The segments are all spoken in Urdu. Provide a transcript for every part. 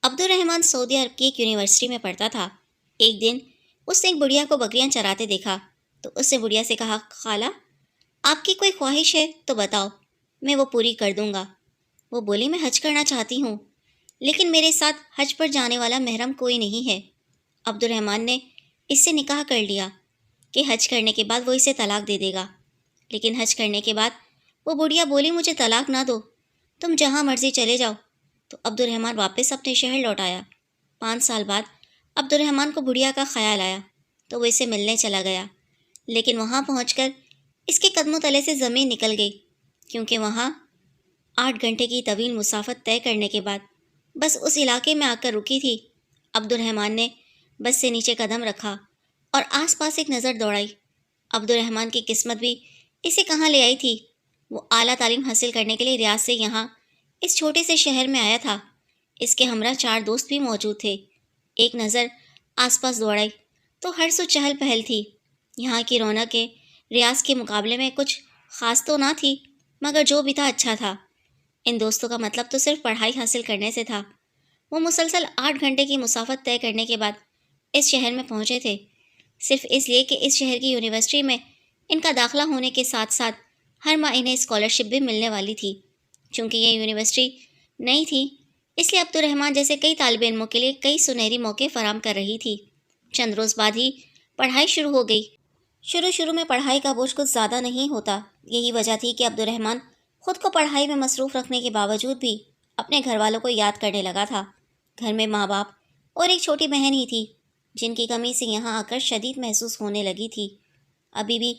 عبد الرحمن سعودی عرب کی ایک یونیورسٹی میں پڑھتا تھا۔ ایک دن اس نے ایک بڑھیا کو بکریاں چراتے دیکھا تو اس نے بڑھیا سے کہا، خالہ آپ کی کوئی خواہش ہے تو بتاؤ، میں وہ پوری کر دوں گا۔ وہ بولی، میں حج کرنا چاہتی ہوں لیکن میرے ساتھ حج پر جانے والا محرم کوئی نہیں ہے۔ عبد الرحمن نے اس سے نکاح کر لیا کہ حج کرنے کے بعد وہ اسے طلاق دے دے گا، لیکن حج کرنے کے بعد وہ بڑھیا بولی، مجھے طلاق نہ دو، تم جہاں مرضی چلے جاؤ۔ تو عبد الرحمن واپس اپنے شہر لوٹ آیا۔ 5 سال بعد عبد الرحمن کو بڑھیا کا خیال آیا تو وہ اسے ملنے چلا گیا، لیکن وہاں پہنچ کر اس کے قدموں تلے سے زمین نکل گئی، کیونکہ وہاں 8 گھنٹے کی طویل مسافت طے کرنے کے بعد بس اس علاقے میں آ کر رکی تھی۔ عبد الرحمن نے بس سے نیچے قدم رکھا اور آس پاس ایک نظر دوڑائی۔ عبد الرحمن کی قسمت بھی اسے کہاں لے آئی تھی۔ وہ اعلیٰ تعلیم حاصل کرنے کے لیے ریاض سے یہاں اس چھوٹے سے شہر میں آیا تھا۔ اس کے ہمراہ 4 دوست بھی موجود تھے۔ ایک نظر آس پاس دوڑائی تو ہر سو چہل پہل تھی۔ یہاں کی رونق ریاض کے مقابلے میں کچھ خاص تو نہ تھی، مگر جو بھی تھا اچھا تھا۔ ان دوستوں کا مطلب تو صرف پڑھائی حاصل کرنے سے تھا۔ وہ مسلسل 8 گھنٹے کی مسافت طے کرنے کے بعد اس شہر میں پہنچے تھے، صرف اس لیے کہ اس شہر کی یونیورسٹی میں ان کا داخلہ ہونے کے ساتھ ساتھ ہر ماہ انہیں اسکالرشپ بھی ملنے والی تھی۔ چونکہ یہ یونیورسٹی نئی تھی، اس لیے عبد الرحمن جیسے کئی طالب علموں کے لیے کئی سنہری موقع فراہم کر رہی تھی۔ چند روز بعد ہی پڑھائی شروع ہو گئی۔ شروع میں پڑھائی کا بوجھ کچھ زیادہ نہیں ہوتا۔ یہی وجہ تھی کہ عبد الرحمن خود کو پڑھائی میں مصروف رکھنے کے باوجود بھی اپنے گھر والوں کو یاد کرنے لگا تھا۔ گھر میں ماں باپ اور ایک چھوٹی بہن ہی تھی، جن کی کمی سے یہاں آ کر شدید محسوس ہونے لگی تھی۔ ابھی بھی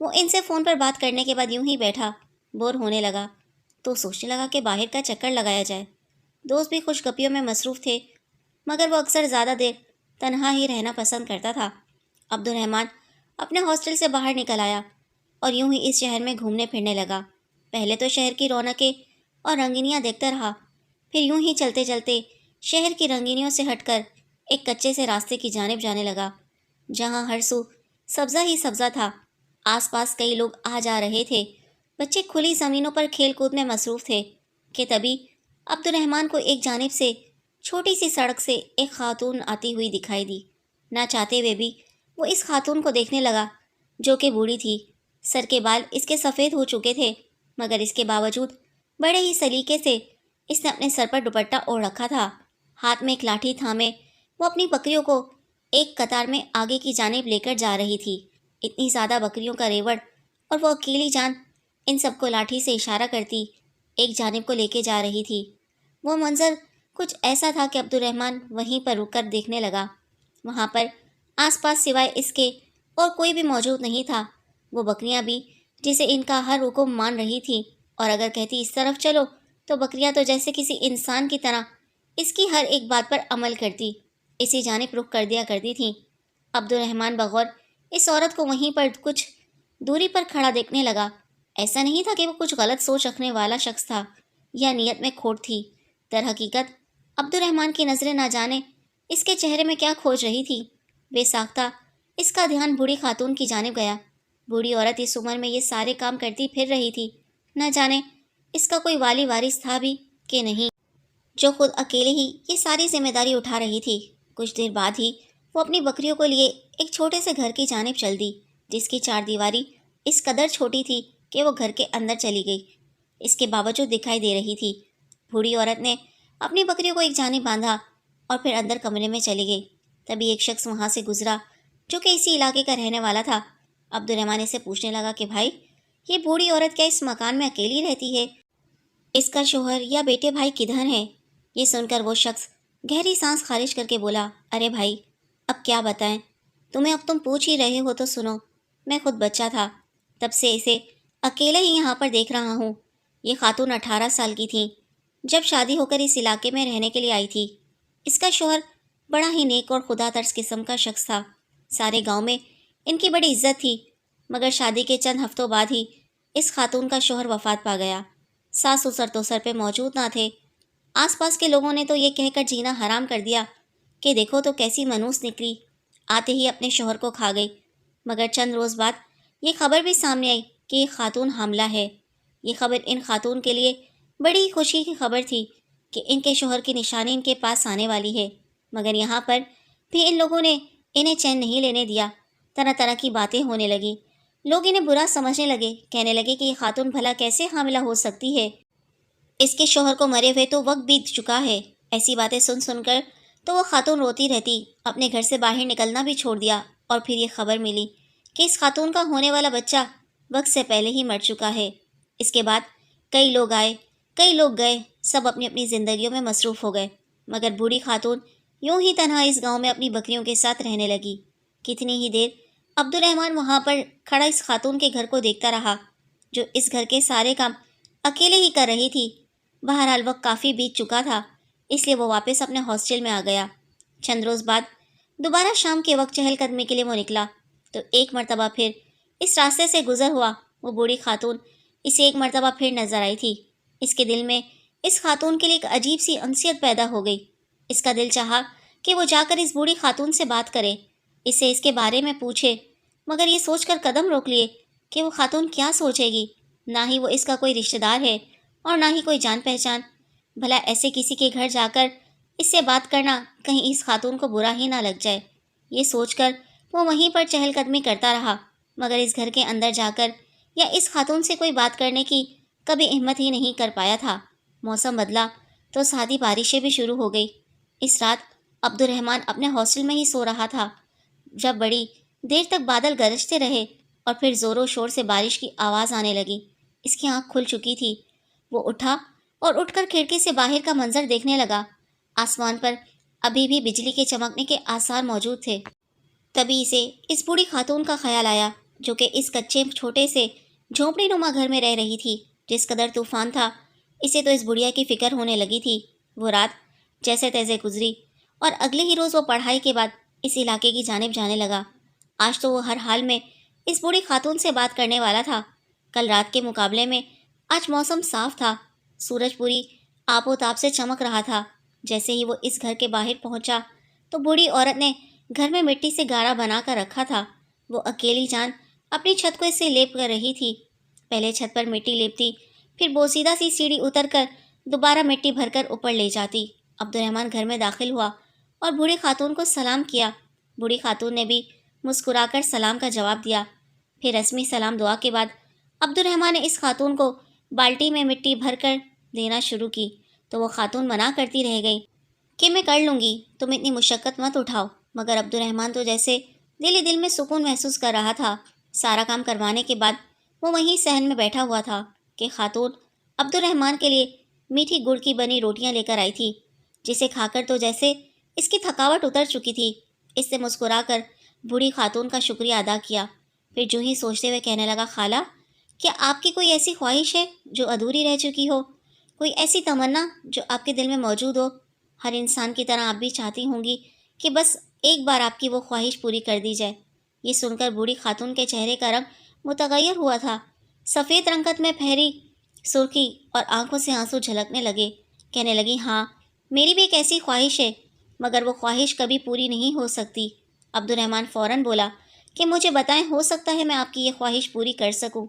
وہ ان سے فون پر بات کرنے کے بعد یوں ہی بیٹھا بور ہونے لگا تو سوچنے لگا کہ باہر کا چکر لگایا جائے۔ دوست بھی خوش گپیوں میں مصروف تھے، مگر وہ اکثر زیادہ دیر تنہا ہی رہنا پسند کرتا تھا۔ عبد الرحمن اپنے ہاسٹل سے باہر نکل آیا اور یوں ہی اس شہر میں گھومنے پھرنے لگا۔ پہلے تو شہر کی رونقیں اور رنگینیاں دیکھتا رہا، پھر یوں ہی چلتے چلتے شہر کی رنگینیوں سے ہٹ کر ایک کچے سے راستے کی جانب جانے لگا، جہاں ہر سو سبزہ ہی سبزہ تھا۔ آس پاس کئی لوگ آ جا رہے تھے، بچے کھلی زمینوں پر کھیل کود میں مصروف تھے کہ تبھی عبد الرحمن کو ایک جانب سے چھوٹی سی سڑک سے ایک خاتون آتی ہوئی دکھائی دی۔ نہ چاہتے ہوئے بھی وہ اس خاتون کو دیکھنے لگا، جو کہ بوڑھی تھی۔ سر کے بال اس کے سفید ہو چکے تھے، مگر اس کے باوجود بڑے ہی سلیقے سے اس نے اپنے سر پر دوپٹہ اوڑھ رکھا تھا۔ ہاتھ میں ایک لاٹھی تھامے وہ اپنی بکریوں کو ایک قطار میں آگے کی جانب لے کر جا رہی تھی۔ اتنی زیادہ بکریوں کا ریوڑ اور وہ اکیلی جان ان سب کو لاٹھی سے اشارہ کرتی ایک جانب کو لے کے جا رہی تھی۔ وہ منظر کچھ ایسا تھا کہ عبد الرحمن وہیں پر رک کر دیکھنے لگا۔ وہاں پر آس پاس سوائے اس کے اور کوئی بھی موجود نہیں تھا۔ وہ بکریاں بھی جسے ان کا ہر حکم مان رہی تھیں، اور اگر کہتی اس طرف چلو تو بکریاں تو جیسے کسی انسان کی طرح اس کی ہر ایک بات پر عمل کرتی اسی جانب رخ کر دیا کرتی تھیں۔ عبد الرحمن بغور اس عورت کو وہیں پر کچھ دوری پر کھڑا دیکھنے لگا۔ ایسا نہیں تھا کہ وہ کچھ غلط سوچ رکھنے والا شخص تھا یا نیت میں کھوٹ تھی۔ در حقیقت عبد الرحمن کی نظریں نہ جانے اس کے چہرے میں کیا کھوج رہی تھی۔ بے ساختہ اس کا دھیان بوڑھی خاتون کی جانب گیا۔ بوڑھی عورت اس عمر میں یہ سارے کام کرتی پھر رہی تھی، نہ جانے اس کا کوئی والی وارث تھا بھی کہ نہیں، جو خود اکیلے ہی یہ ساری ذمہ داری اٹھا رہی تھی۔ کچھ دیر بعد ہی وہ اپنی بکریوں کو لیے ایک چھوٹے سے گھر کی جانب چل دی، جس کی 4 دیواری اس قدر چھوٹی تھی کہ وہ گھر کے اندر چلی گئی، اس کے باوجود دکھائی دے رہی تھی۔ بوڑھی عورت نے اپنی بکریوں کو ایک جانب باندھا اور پھر اندر کمرے میں چلی گئی۔ تبھی ایک شخص وہاں سے گزرا جو کہ اسی علاقے کا رہنے والا تھا۔ عبد الرحمن سے پوچھنے لگا کہ بھائی، یہ بوڑھی عورت کیا اس مکان میں اکیلی رہتی ہے؟ اس کا شوہر یا بیٹے بھائی کدھر ہیں؟ یہ سن کر وہ شخص گہری سانس خارج کر کے بولا، ارے بھائی اب کیا بتائیں تمہیں، اب تم پوچھ ہی رہے ہو تو سنو۔ میں خود بچہ تھا تب سے اسے اکیلے ہی یہاں پر دیکھ رہا ہوں۔ یہ خاتون 18 سال کی تھیں جب شادی ہو کر اس علاقے میں رہنے کے لیے آئی تھی۔ اس کا شوہر بڑا ہی نیک اور خدا ترس قسم کا شخص تھا۔ سارے گاؤں میں ان کی بڑی عزت تھی، مگر شادی کے چند ہفتوں بعد ہی اس خاتون کا شوہر وفات پا گیا۔ ساس سسر تو سر پہ موجود نہ تھے۔ آس پاس کے لوگوں نے تو یہ کہہ کر جینا حرام کر دیا کہ دیکھو تو کیسی منوس نکلی، آتے ہی اپنے شوہر کو کھا گئی۔ مگر چند روز بعد یہ خبر بھی سامنے آئی کہ یہ خاتون حاملہ ہے۔ یہ خبر ان خاتون کے لیے بڑی خوشی کی خبر تھی کہ ان کے شوہر کی نشانی ان کے پاس آنے والی ہے، مگر یہاں پر بھی ان لوگوں نے انہیں چین نہیں لینے دیا۔ طرح طرح کی باتیں ہونے لگی، لوگ انہیں برا سمجھنے لگے، کہنے لگے کہ یہ خاتون بھلا کیسے حاملہ ہو سکتی ہے، اس کے شوہر کو مرے ہوئے تو وقت بیت چکا ہے۔ ایسی باتیں سن سن کر تو وہ خاتون روتی رہتی، اپنے گھر سے باہر نکلنا بھی چھوڑ دیا، اور پھر یہ خبر ملی کہ اس خاتون کا ہونے والا بچہ وقت سے پہلے ہی مر چکا ہے۔ اس کے بعد کئی لوگ آئے، کئی لوگ گئے، سب اپنی اپنی زندگیوں میں مصروف ہو گئے، مگر بوڑھی خاتون یوں ہی تنہا اس گاؤں میں اپنی بکریوں کے ساتھ رہنے لگی۔ کتنی ہی دیر عبد الرحمن وہاں پر کھڑا اس خاتون کے گھر کو دیکھتا رہا، جو اس گھر کے سارے کام اکیلے ہی کر رہی تھی۔ بہرحال وقت کافی بیت چکا تھا، اس لیے وہ واپس اپنے ہاسٹل میں آ گیا۔ چند روز بعد دوبارہ شام کے وقت چہل قدمی کے لیے وہ نکلا تو ایک مرتبہ پھر اس راستے سے گزر ہوا۔ وہ بوڑھی خاتون اسے ایک مرتبہ پھر نظر آئی تھی۔ اس کے دل میں اس خاتون کے لیے ایک عجیب سی انسیت پیدا ہو گئی۔ اس کا دل چاہا کہ وہ جا کر اس بوڑھی خاتون سے بات کرے، اسے اس کے بارے میں پوچھے، مگر یہ سوچ کر قدم روک لیے کہ وہ خاتون کیا سوچے گی۔ نہ ہی وہ اس کا کوئی رشتہ دار ہے اور نہ ہی کوئی جان پہچان، بھلا ایسے کسی کے گھر جا کر اس سے بات کرنا کہیں اس خاتون کو برا ہی نہ لگ جائے۔ یہ سوچ کر وہ وہیں پر چہل قدمی کرتا رہا، مگر اس گھر کے اندر جا کر یا اس خاتون سے کوئی بات کرنے کی کبھی ہمت ہی نہیں کر پایا تھا۔ موسم بدلا تو ساتھی بارشیں بھی شروع ہو گئی۔ اس رات عبد الرحمن اپنے ہاسٹل میں ہی سو رہا تھا، جب بڑی دیر تک بادل گرجتے رہے اور پھر زور و شور سے بارش کی آواز آنے لگی۔ اس کی آنکھ کھل چکی تھی۔ وہ اٹھا اور اٹھ کر کھڑکی سے باہر کا منظر دیکھنے لگا۔ آسمان پر ابھی بھی بجلی کے چمکنے کے آثار موجود تھے۔ تبھی اسے اس بوڑھی خاتون کا خیال آیا، جو کہ اس کچے چھوٹے سے جھونپڑی نما گھر میں رہ رہی تھی۔ جس قدر طوفان تھا، اسے تو اس بڑھیا کی فکر ہونے لگی تھی۔ وہ رات جیسے تیسے گزری اور اگلے ہی روز وہ پڑھائی کے بعد اس علاقے کی جانب جانے لگا۔ آج تو وہ ہر حال میں اس بوڑھی خاتون سے بات کرنے والا تھا۔ کل رات کے مقابلے میں آج موسم صاف تھا، سورج پوری آب و تاب سے چمک رہا تھا۔ جیسے ہی وہ اس گھر کے باہر پہنچا تو بوڑھی عورت نے گھر میں مٹی سے گاڑا بنا کر رکھا تھا۔ وہ اکیلی جان اپنی چھت کو اس سے لیپ کر رہی تھی۔ پہلے چھت پر مٹی لیپتی، پھر بوسیدہ سی سیڑھی اتر کر دوبارہ مٹی بھر کر اوپر لے جاتی۔ عبد الرحمن گھر میں داخل ہوا اور بوڑھی خاتون کو سلام کیا۔ بوڑھی خاتون نے بھی مسکرا کر سلام کا جواب دیا۔ پھر رسمی سلام دعا کے بعد عبد الرحمن نے اس خاتون کو بالٹی میں مٹی بھر کر دینا شروع کی، تو وہ خاتون منع کرتی رہ گئی کہ میں کر لوں گی، تم اتنی مشقت مت اٹھاؤ۔ مگر عبد الرحمن تو جیسے دل ہی دل میں سکون محسوس کر رہا تھا۔ سارا کام کروانے کے بعد وہ وہیں صحن میں بیٹھا ہوا تھا کہ خاتون عبد الرحمن کے لیے میٹھی گڑ کی بنی روٹیاں لے کر آئی تھی، جسے کھا کر تو جیسے اس کی تھکاوٹ اتر چکی تھی۔ اس سے مسکرا کر بوڑھی خاتون کا شکریہ ادا کیا، پھر جو ہی سوچتے ہوئے کہنے لگا، خالہ، کیا آپ کی کوئی ایسی خواہش ہے جو ادھوری رہ چکی ہو؟ کوئی ایسی تمنا جو آپ کے دل میں موجود ہو؟ ہر انسان کی طرح آپ بھی چاہتی ہوں گی کہ بس ایک بار آپ کی وہ خواہش پوری کر دی جائے۔ یہ سن کر بوڑھی خاتون کے چہرے کا رنگ متغیر ہوا تھا، سفید رنگت میں پھیری سرخی اور آنکھوں سے آنسو جھلکنے لگے۔ کہنے لگی، ہاں، میری بھی ایک ایسی خواہش ہے، مگر وہ خواہش کبھی پوری نہیں ہو سکتی۔ عبد الرحمن فوراً بولا کہ مجھے بتائیں، ہو سکتا ہے میں آپ کی یہ خواہش پوری کر سکوں۔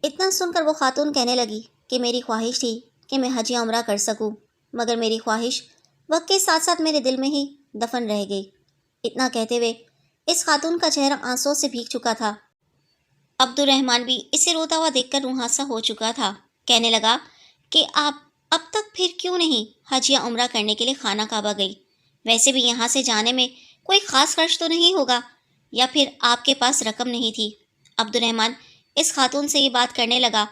اتنا سن کر وہ خاتون کہنے لگی کہ میری خواہش تھی کہ میں حج یا عمرہ کر سکوں، مگر میری خواہش وقت کے ساتھ ساتھ میرے دل میں ہی دفن رہ گئی۔ اتنا کہتے ہوئے اس خاتون کا چہرہ آنسوں سے بھیگ چکا تھا۔ عبد الرحمن بھی اسے روتا ہوا دیکھ کر روحانسا ہو چکا تھا۔ کہنے لگا کہ آپ اب تک پھر کیوں نہیں حج یا عمرہ کرنے کے لیے خانہ کعبہ گئی؟ ویسے بھی یہاں سے جانے میں کوئی خاص خرچ تو نہیں ہوگا، یا پھر آپ کے پاس رقم نہیں تھی؟ عبد الرحمن اس خاتون سے یہ بات کرنے لگا۔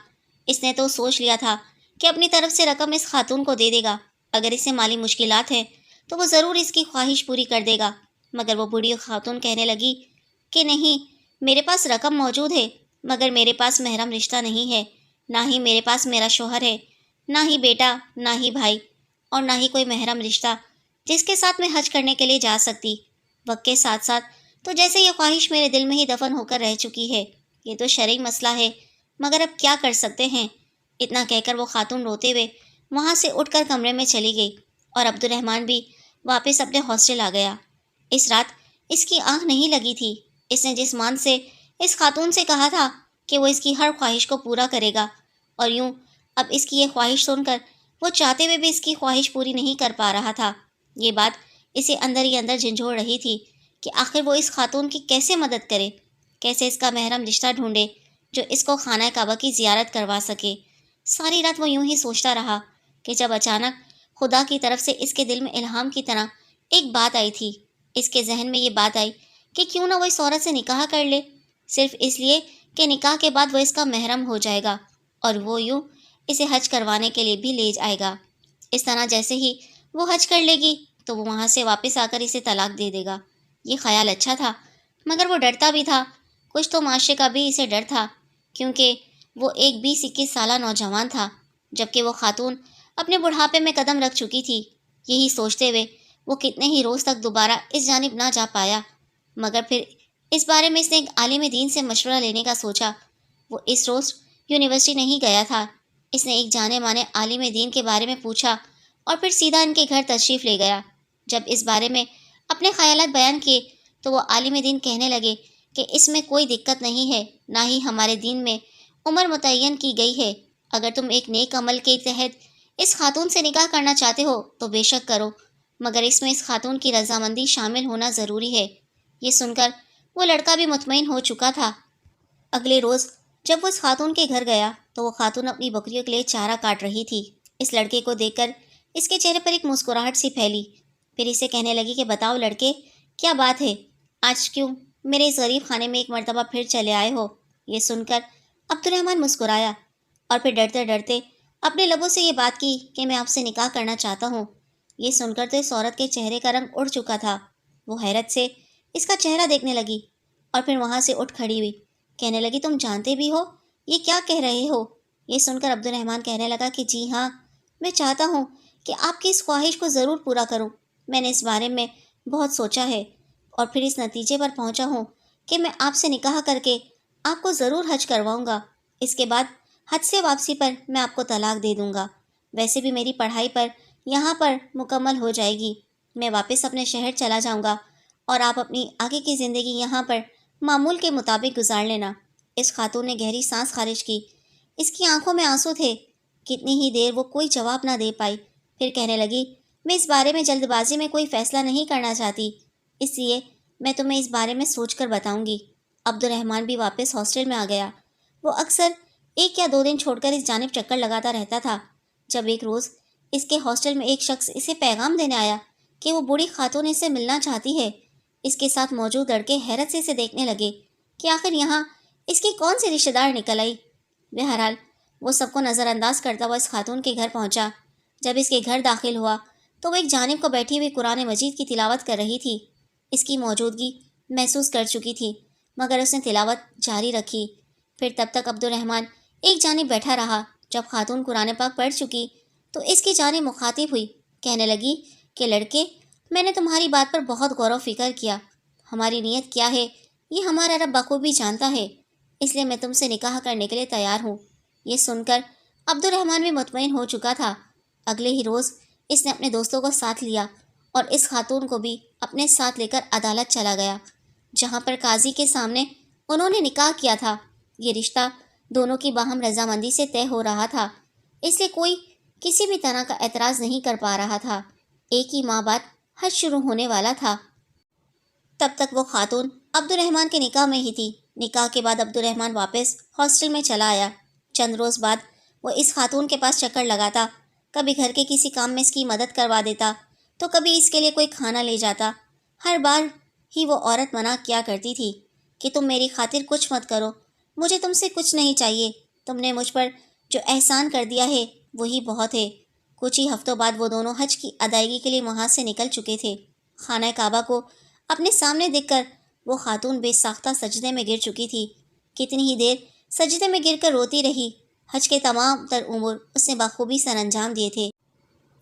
اس نے تو سوچ لیا تھا کہ اپنی طرف سے رقم اس خاتون کو دے دے گا، اگر اسے مالی مشکلات ہیں تو وہ ضرور اس کی خواہش پوری کر دے گا۔ مگر وہ بوڑھی خاتون کہنے لگی کہ نہیں، میرے پاس رقم موجود ہے، مگر میرے پاس محرم رشتہ نہیں ہے، نہ ہی میرے پاس میرا شوہر ہے، نہ ہی بیٹا، نہ ہی بھائی، اور نہ ہی کوئی محرم رشتہ جس کے ساتھ میں حج کرنے کے لیے جا سکتی۔ وقت کے ساتھ ساتھ تو جیسے یہ خواہش میرے دل میں ہی دفن ہو کر رہ چکی ہے۔ یہ تو شرعی مسئلہ ہے، مگر اب کیا کر سکتے ہیں؟ اتنا کہہ کر وہ خاتون روتے ہوئے وہاں سے اٹھ کر کمرے میں چلی گئی اور عبد الرحمن بھی واپس اپنے ہاسٹل آ گیا۔ اس رات اس کی آنکھ نہیں لگی تھی۔ اس نے جس مان سے اس خاتون سے کہا تھا کہ وہ اس کی ہر خواہش کو پورا کرے گا، اور یوں اب اس کی یہ خواہش سن کر وہ چاہتے ہوئے بھی اس کی خواہش پوری نہیں کر پا رہا تھا۔ یہ بات اسے اندر ہی اندر جھنجھوڑ رہی تھی کہ آخر وہ اس خاتون کی کیسے مدد کرے، کیسے اس کا محرم رشتہ ڈھونڈے جو اس کو خانہ کعبہ کی زیارت کروا سکے۔ ساری رات وہ یوں ہی سوچتا رہا کہ جب اچانک خدا کی طرف سے اس کے دل میں الہام کی طرح ایک بات آئی تھی۔ اس کے ذہن میں یہ بات آئی کہ کیوں نہ وہ اس عورت سے نکاح کر لے، صرف اس لیے کہ نکاح کے بعد وہ اس کا محرم ہو جائے گا اور وہ یوں اسے حج کروانے کے لیے بھی لے جائے گا۔ اس طرح جیسے ہی وہ حج کر لے گی تو وہ وہاں سے واپس آ کر اسے طلاق دے دے گا۔ یہ خیال اچھا تھا، مگر وہ ڈرتا بھی تھا۔ کچھ تو معاشرے کا بھی اسے ڈر تھا، کیونکہ وہ ایک 20-21 سالہ نوجوان تھا، جبکہ وہ خاتون اپنے بڑھاپے میں قدم رکھ چکی تھی۔ یہی سوچتے ہوئے وہ کتنے ہی روز تک دوبارہ اس جانب نہ جا پایا، مگر پھر اس بارے میں اس نے ایک عالم دین سے مشورہ لینے کا سوچا۔ وہ اس روز یونیورسٹی نہیں گیا تھا۔ اس نے ایک جانے مانے عالم دین کے بارے میں پوچھا اور پھر سیدھا ان کے گھر تشریف لے گیا۔ جب اس بارے میں اپنے خیالات بیان کیے تو وہ عالم دین کہنے لگے کہ اس میں کوئی دقت نہیں ہے، نہ ہی ہمارے دین میں عمر متعین کی گئی ہے۔ اگر تم ایک نیک عمل کے تحت اس خاتون سے نکاح کرنا چاہتے ہو تو بے شک کرو، مگر اس میں اس خاتون کی رضامندی شامل ہونا ضروری ہے۔ یہ سن کر وہ لڑکا بھی مطمئن ہو چکا تھا۔ اگلے روز جب وہ اس خاتون کے گھر گیا تو وہ خاتون اپنی بکریوں کے لیے چارہ کاٹ رہی تھی۔ اس لڑکے کو دیکھ کر اس کے چہرے پر ایک مسکراہٹ سی پھیلی، پھر اسے کہنے لگی کہ بتاؤ لڑکے، کیا بات ہے، آج کیوں میرے اس غریب خانے میں ایک مرتبہ پھر چلے آئے ہو؟ یہ سن کر عبد الرحمن مسکرایا اور پھر ڈرتے ڈرتے اپنے لبوں سے یہ بات کی کہ میں آپ سے نکاح کرنا چاہتا ہوں۔ یہ سن کر تو اس عورت کے چہرے کا رنگ اڑ چکا تھا۔ وہ حیرت سے اس کا چہرہ دیکھنے لگی اور پھر وہاں سے اٹھ کھڑی ہوئی، کہنے لگی تم جانتے بھی ہو یہ کیا کہہ رہے ہو؟ یہ سن کر عبد الرحمن کہنے لگا کہ جی ہاں، میں چاہتا ہوں کہ آپ کی اس خواہش کو ضرور پورا کروں۔ میں نے اس بارے میں بہت سوچا ہے اور پھر اس نتیجے پر پہنچا ہوں کہ میں آپ سے نکاح کر کے آپ کو ضرور حج کرواؤں گا۔ اس کے بعد حج سے واپسی پر میں آپ کو طلاق دے دوں گا۔ ویسے بھی میری پڑھائی پر یہاں پر مکمل ہو جائے گی، میں واپس اپنے شہر چلا جاؤں گا اور آپ اپنی آگے کی زندگی یہاں پر معمول کے مطابق گزار لینا۔ اس خاتون نے گہری سانس خارج کی، اس کی آنکھوں میں آنسو تھے۔ کتنی ہی دیر وہ کوئی جواب نہ دے پائی، پھر کہنے لگی میں اس بارے میں جلد بازی میں کوئی فیصلہ نہیں کرنا چاہتی، اس لیے میں تمہیں اس بارے میں سوچ کر بتاؤں گی۔ عبد الرحمن بھی واپس ہاسٹل میں آ گیا۔ وہ اکثر 1 یا 2 دن چھوڑ کر اس جانب چکر لگاتا رہتا تھا۔ جب ایک روز اس کے ہاسٹل میں ایک شخص اسے پیغام دینے آیا کہ وہ بوڑھی خاتون اسے ملنا چاہتی ہے، اس کے ساتھ موجود لڑکے حیرت سے اسے دیکھنے لگے کہ آخر یہاں اس کی کون سی رشتہ دار نکل آئی۔ بہرحال وہ سب کو نظر انداز کرتا ہوا اس خاتون کے گھر پہنچا۔ جب اس کے گھر داخل ہوا تو وہ ایک جانب کو بیٹھی ہوئی قرآن مجید کی تلاوت کر رہی تھی۔ اس کی موجودگی محسوس کر چکی تھی، مگر اس نے تلاوت جاری رکھی۔ پھر تب تک عبد الرحمن ایک جانب بیٹھا رہا۔ جب خاتون قرآن پاک پڑھ چکی تو اس کی جانب مخاطب ہوئی، کہنے لگی کہ لڑکے، میں نے تمہاری بات پر بہت غور و فکر کیا، ہماری نیت کیا ہے یہ ہمارا رب بخوبی جانتا ہے، اس لیے میں تم سے نکاح کرنے کے لیے تیار ہوں۔ یہ سن کر عبد الرحمن بھی مطمئن ہو چکا تھا۔ اگلے ہی روز اس نے اپنے دوستوں کو ساتھ لیا اور اس خاتون کو بھی اپنے ساتھ لے کر عدالت چلا گیا، جہاں پر قاضی کے سامنے انہوں نے نکاح کیا تھا۔ یہ رشتہ دونوں کی باہم رضامندی سے طے ہو رہا تھا، اس لیے کوئی کسی بھی طرح کا اعتراض نہیں کر پا رہا تھا۔ ایک ہی ماہ بعد حج شروع ہونے والا تھا۔ تب تک وہ خاتون عبد الرحمن کے نکاح میں ہی تھی۔ نکاح کے بعد عبد الرحمن واپس ہاسٹل میں چلا آیا۔ چند روز بعد وہ اس خاتون کے پاس چکر لگاتا، کبھی گھر کے کسی کام میں اس کی مدد کروا دیتا تو کبھی اس کے لیے کوئی کھانا لے جاتا۔ ہر بار ہی وہ عورت منع کیا کرتی تھی کہ تم میری خاطر کچھ مت کرو، مجھے تم سے کچھ نہیں چاہیے، تم نے مجھ پر جو احسان کر دیا ہے وہی بہت ہے۔ کچھ ہی ہفتوں بعد وہ دونوں حج کی ادائیگی کے لیے وہاں سے نکل چکے تھے۔ خانہ کعبہ کو اپنے سامنے دیکھ کر وہ خاتون بے ساختہ سجدے میں گر چکی تھی۔ کتنی ہی دیر سجدے میں گر کر روتی رہی۔ حج کے تمام تر امور اس نے بخوبی سر انجام دیے تھے۔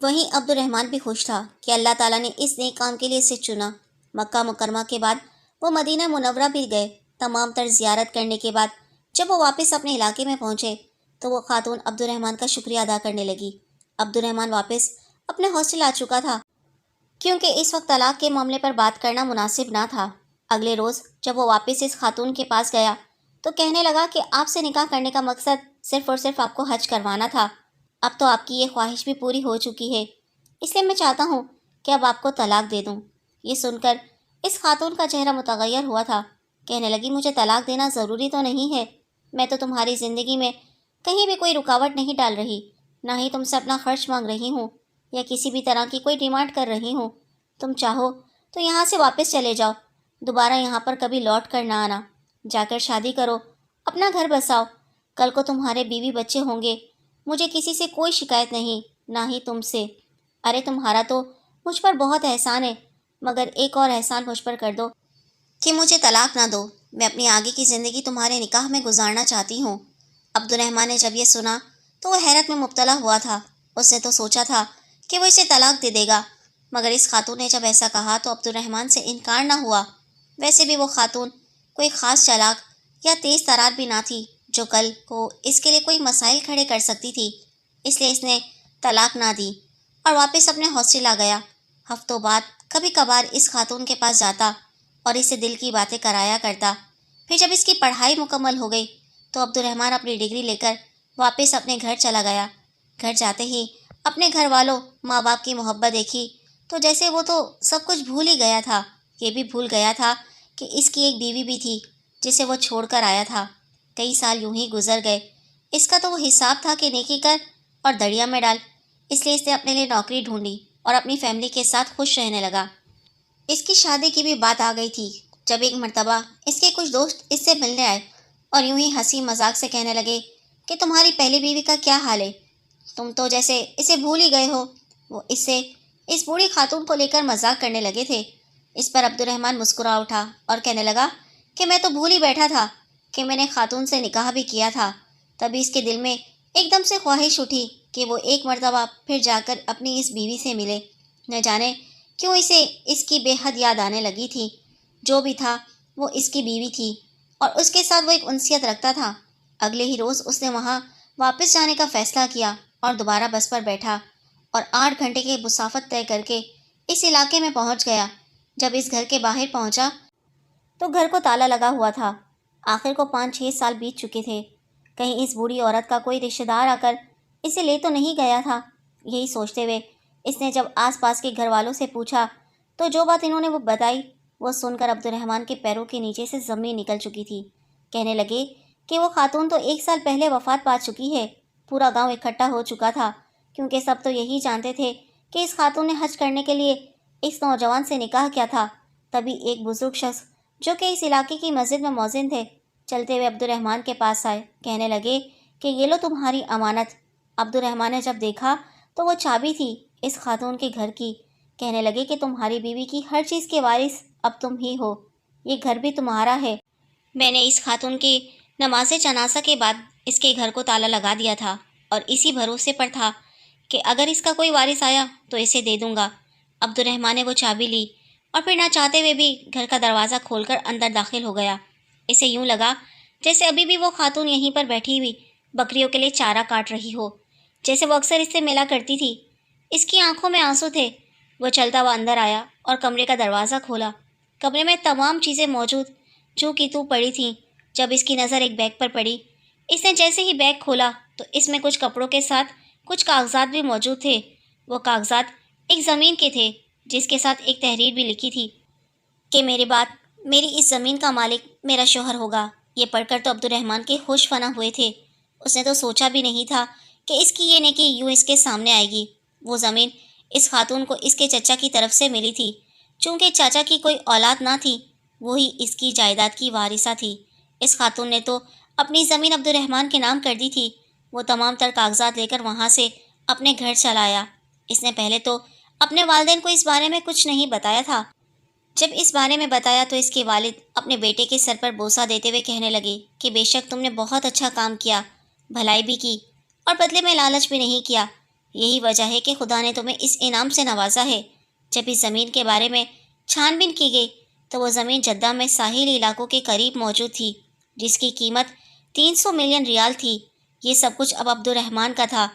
وہیں عبد الرحمن بھی خوش تھا کہ اللہ تعالیٰ نے اس نیک کام کے لیے اسے چنا۔ مکہ مکرمہ کے بعد وہ مدینہ منورہ بھی گئے۔ تمام تر زیارت کرنے کے بعد جب وہ واپس اپنے علاقے میں پہنچے تو وہ خاتون عبد الرحمن کا شکریہ ادا کرنے لگی۔ عبد الرحمن واپس اپنے ہاسٹل آ چکا تھا، کیونکہ اس وقت طلاق کے معاملے پر بات کرنا مناسب نہ تھا۔ اگلے روز جب وہ واپس اس خاتون کے پاس گیا تو کہنے لگا کہ آپ سے نکاح کرنے کا مقصد صرف اور صرف آپ کو حج کروانا تھا۔ اب تو آپ کی یہ خواہش بھی پوری ہو چکی ہے، اس لیے میں چاہتا ہوں کہ اب آپ کو طلاق دے دوں۔ یہ سن کر اس خاتون کا چہرہ متغیر ہوا تھا۔ کہنے لگی، مجھے طلاق دینا ضروری تو نہیں ہے، میں تو تمہاری زندگی میں کہیں بھی کوئی رکاوٹ نہیں ڈال رہی، نہ ہی تم سے اپنا خرچ مانگ رہی ہوں یا کسی بھی طرح کی کوئی ڈیمانڈ کر رہی ہوں۔ تم چاہو تو یہاں سے واپس چلے جاؤ، دوبارہ یہاں پر کبھی لوٹ کر نہ آنا، جا کر شادی کرو، اپنا گھر بساؤ، کل کو تمہارے بیوی بچے ہوں گے، مجھے کسی سے کوئی شکایت نہیں، نہ ہی تم سے۔ ارے تمہارا تو مجھ پر بہت احسان ہے، مگر ایک اور احسان مجھ پر کر دو کہ مجھے طلاق نہ دو، میں اپنی آگے کی زندگی تمہارے نکاح میں گزارنا چاہتی ہوں۔ عبد الرحمن نے جب یہ سنا تو وہ حیرت میں مبتلا ہوا تھا۔ اس نے تو سوچا تھا کہ وہ اسے طلاق دے دے گا، مگر اس خاتون نے جب ایسا کہا تو عبد الرحمن سے انکار نہ ہوا۔ ویسے بھی وہ خاتون کوئی خاص چالاک یا تیز ترار بھی نہ تھی جو کل کو اس کے لیے کوئی مسائل کھڑے کر سکتی تھی، اس لیے اس نے طلاق نہ دی اور واپس اپنے ہاسٹل آ گیا۔ ہفتوں بعد کبھی کبھار اس خاتون کے پاس جاتا اور اسے دل کی باتیں کرایا کرتا۔ پھر جب اس کی پڑھائی مکمل ہو گئی تو عبد الرحمن اپنی ڈگری لے کر واپس اپنے گھر چلا گیا۔ گھر جاتے ہی اپنے گھر والوں، ماں باپ کی محبت دیکھی تو جیسے وہ تو سب کچھ بھول ہی گیا تھا، یہ بھی بھول گیا تھا کہ اس کی ایک بیوی بھی تھی جسے وہ چھوڑ کر آیا تھا۔ کئی سال یوں ہی گزر گئے۔ اس کا تو وہ حساب تھا کہ نیکی کر اور دریا میں ڈال، اس لیے اس نے اپنے لیے نوکری ڈھونڈی اور اپنی فیملی کے ساتھ خوش رہنے لگا۔ اس کی شادی کی بھی بات آ گئی تھی جب ایک مرتبہ اس کے کچھ دوست اس سے ملنے آئے اور یوں ہی ہنسی مذاق سے کہنے لگے کہ تمہاری پہلی بیوی کا کیا حال ہے، تم تو جیسے اسے بھول ہی گئے ہو۔ وہ اس بوڑھی خاتون کو لے کر مذاق کرنے لگے تھے۔ اس پر عبد الرحمن مسکرا اٹھا اور کہنے لگا کہ میں تو بھول ہی بیٹھا تھا کہ میں نے خاتون سے نکاح بھی کیا تھا۔ تبھی اس کے دل میں ایک دم سے خواہش اٹھی کہ وہ ایک مرتبہ پھر جا کر اپنی اس بیوی سے ملے۔ نہ جانے کیوں اسے اس کی بے حد یاد آنے لگی تھی۔ جو بھی تھا وہ اس کی بیوی تھی اور اس کے ساتھ وہ ایک انسیت رکھتا تھا۔ اگلے ہی روز اس نے وہاں واپس جانے کا فیصلہ کیا اور دوبارہ بس پر بیٹھا اور 8 گھنٹے کی مسافت طے کر کے اس علاقے میں پہنچ گیا۔ جب اس گھر کے باہر پہنچا تو گھر کو تالا لگا ہوا تھا۔ آخر کو 5-6 سال بیت چکے تھے۔ کہیں اس بوڑھی عورت کا کوئی رشتہ دار آ کر اسے لے تو نہیں گیا تھا۔ یہی سوچتے ہوئے اس نے جب آس پاس کے گھر والوں سے پوچھا تو جو بات انہوں نے وہ بتائی، وہ سن کر عبد الرحمن کے پیروں کے نیچے سے زمین نکل چکی تھی۔ کہنے لگے کہ وہ خاتون تو 1 سال پہلے وفات پا چکی ہے۔ پورا گاؤں اکٹھا ہو چکا تھا کیونکہ سب تو یہی جانتے تھے کہ اس خاتون نے حج کرنے کے لیے اس نوجوان سے نکاح کیا تھا۔ تبھی ایک بزرگ شخص جو کہ اس علاقے کی مسجد میں مؤذن تھے، چلتے ہوئے عبد الرحمن کے پاس آئے۔ کہنے لگے کہ یہ لو تمہاری امانت۔ عبد الرحمن نے جب دیکھا تو وہ چابی تھی اس خاتون کے گھر کی۔ کہنے لگے کہ تمہاری بیوی کی ہر چیز کے وارث اب تم ہی ہو، یہ گھر بھی تمہارا ہے۔ میں نے اس خاتون کی نماز جنازہ کے بعد اس کے گھر کو تالا لگا دیا تھا اور اسی بھروسے پر تھا کہ اگر اس کا کوئی وارث آیا تو اسے دے دوں گا۔ عبد الرحمن نے وہ چابی لی اور پھر نہ چاہتے ہوئے بھی گھر کا دروازہ کھول کر اندر داخل ہو گیا۔ اسے یوں لگا جیسے ابھی بھی وہ خاتون یہیں پر بیٹھی ہوئی بکریوں کے لیے چارہ کاٹ رہی ہو، جیسے وہ اکثر اس سے ملا کرتی تھی۔ اس کی آنکھوں میں آنسو تھے۔ وہ چلتا ہوا اندر آیا اور کمرے کا دروازہ کھولا۔ کمرے میں تمام چیزیں موجود جو کی تو پڑی تھیں۔ جب اس کی نظر ایک بیگ پر پڑی، اس نے جیسے ہی بیگ کھولا تو اس میں کچھ کپڑوں کے ساتھ کچھ کاغذات بھی موجود تھے۔ وہ کاغذات ایک زمین کے تھے جس کے ساتھ ایک تحریر بھی لکھی تھی کہ میری اس زمین کا مالک میرا شوہر ہوگا۔ یہ پڑھ کر تو عبد الرحمن کے ہوش فنا ہوئے تھے۔ اس نے تو سوچا بھی نہیں تھا کہ اس کی یہ نیکی یوں اس کے سامنے آئے گی۔ وہ زمین اس خاتون کو اس کے چچا کی طرف سے ملی تھی۔ چونکہ چاچا کی کوئی اولاد نہ تھی، وہی اس کی جائیداد کی وارثہ تھی۔ اس خاتون نے تو اپنی زمین عبد الرحمن کے نام کر دی تھی۔ وہ تمام تر کاغذات لے کر وہاں سے اپنے گھر چلا آیا۔ اس نے پہلے تو اپنے والدین کو اس بارے میں کچھ نہیں بتایا تھا۔ جب اس بارے میں بتایا تو اس کے والد اپنے بیٹے کے سر پر بوسہ دیتے ہوئے کہنے لگے کہ بے شک تم نے بہت اچھا کام کیا، بھلائی بھی کی اور بدلے میں لالچ بھی نہیں کیا۔ یہی وجہ ہے کہ خدا نے تمہیں اس انعام سے نوازا ہے۔ جب اس زمین کے بارے میں چھان بین کی گئی تو وہ زمین جدہ میں ساحلی علاقوں کے قریب موجود تھی، جس کی قیمت 300 ملین ریال تھی۔ یہ سب کچھ اب عبد الرحمن کا تھا،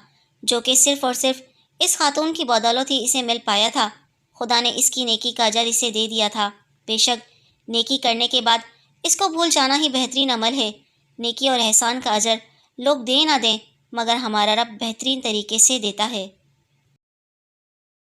جو کہ صرف اور صرف اس خاتون کی بدولت ہی اسے مل پایا تھا۔ خدا نے اس کی نیکی کا اجر اسے دے دیا تھا۔ بے شک نیکی کرنے کے بعد اس کو بھول جانا ہی بہترین عمل ہے۔ نیکی اور احسان کا اجر لوگ دیں نہ دیں، مگر ہمارا رب بہترین طریقے سے دیتا ہے۔